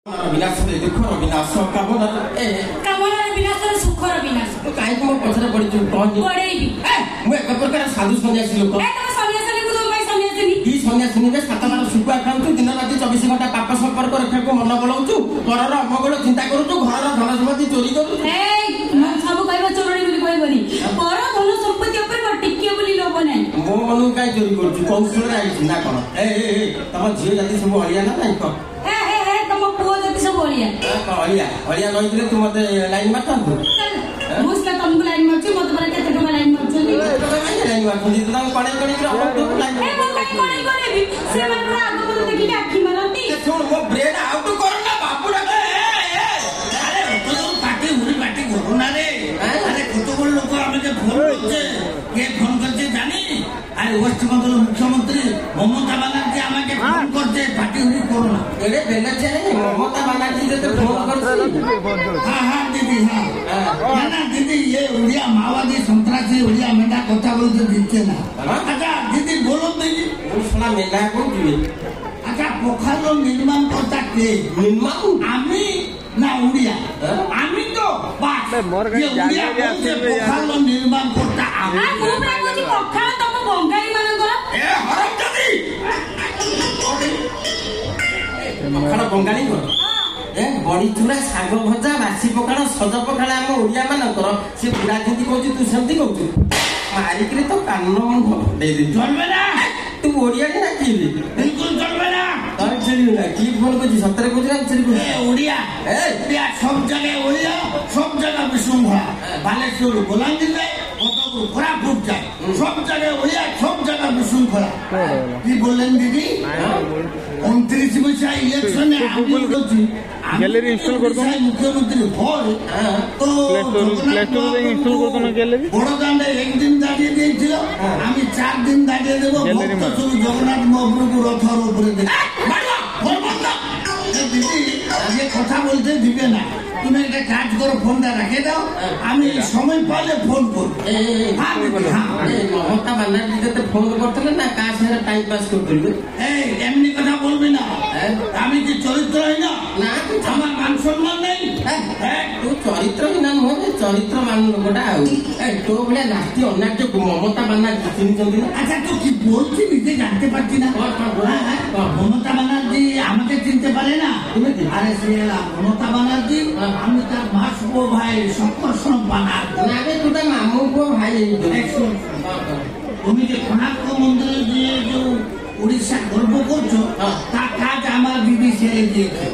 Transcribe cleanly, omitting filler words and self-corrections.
विनाश दुखर विनाश कामनार विनाश सुखर विनाश कहीं मो पछरे पड़ी पड़ेबी मु एक प्रकार साधु सन्यासी लोक सन्यासिनी सात बार शुकुआ खाऊ दिन राति 24 घंटा पाप संपर्क रखा मन बलाऊ घर अमंगल चिंता करूँ घर धन सम्पत्ति चोरी करूँ सब कह चोरी कहबनी पर धन संपत्ति टिके बोली लोभ ना मो मन कहीं चोरी करुँ कौशल आई ना कौन तुम झील जाति सब अड़िया ना नहीं कह तुम पुओ जाति सब अड़िया अड़िया रही तू मत लाइन मारता मुझे तुमको लाइन मार्च मत पर केते टका लाइन मार्च लाइन मारती तो कड़े कड़े से मन आगो को देखि आखी मारती सुन मो ब्रेन आउट कर ना बापू रे अरे तो पार्टी हुरी पार्टी करू ना रे अरे कत बड़ लोक हम जे फोन करते के फोन करते जानी अरे वेस्ट बंगाल मुख्यमंत्री ममता बनर्जी हमें फोन करते पार्टी हुरी करू ना एरे बेले चले ममता बनर्जी जे फोन करते हां दीदी हां ना दीदी ये उड़िया माओवादी संतरासी उड़िया मेंढा কথা বলতে দিচ্ছে না আচ্ছা दीदी बोलो दीदी শোনা মেলা কোন দিবে আচ্ছা পোখালো নির্মাণ করতে কে নির্মাণ আমি না উড়িয়া আমি তো বাস উড়িয়া বলছে পোখালো নির্মাণ করতে আমি বলছি পোখালো তম বঙ্গালী মানଙ୍କର এ হরমজাদি পোখালো বঙ্গালী কর बड़ी चूड़ा शाग भजा बासी पखाड़ सज पखाड़ आम ओडिया मानकर से बुढ़ा जमी कौन तू सेमती कहू मारिक तो कान चलबे ना तू ओडिया ना कि बिल्कुल चलबे ना तर चलियो ना कि फोन कर सतरे को ओडिया सब जगह ओडिया सब जगह विशृंखला बालेश्वर गोलांदी जाए कोरापुट जाए सब जगह ओडिया सब जगह विशृंखला कि बोलें दीदी 29 मसीहा इलेक्शन गैलरी इंस्टॉल कर दो मुख्यमंत्री हल तो प्ले स्टोर में इंस्टॉल कर दो ना गैलरी बड़दांडे एक दिन दाঁড়িয়ে দিয়েছিল আমি 4 दिन দাঁড়িয়ে দেব ভক্ত জগন্নাথ মহাপ্রভু রথের উপরে দিদি ये কথা বলতে দিবে না তুমি একটা কাজ করো ফোনটা রেখে দাও আমি সময় পেলে ফোন করব মমতা ব্যানার্জি যেতে ফোন করতে না কার সাথে টাইম পাস করতে এই এমনি কথা বলবি না আমি কি চরিত্রহীন না আমার মান সম্মান নেই তুই চরিত্রহীন নয় চরিত্রবান লোকটা তো বলে রাষ্ট্রীয় অন্যায্য মমতা ব্যানার্জি চিনিଛନ୍ତି না আচ্ছা তুই কি বলছিস নিজে জানতে পারছি না মমতা ব্যানার্জি আমাকে চিনতে পারে না আরে সে মমতা ব্যানার্জি আমি তার মাসুকো ভাই শঙ্কর্ষণ ব্যানার্জি না রে তুই মামুকো ভাই তুমি যে কোণার্ক মন্দিরে গিয়ে যে উড়িষ্যা গর্ব করছো তার কাজ আমার দিদি সেরে দিয়েছে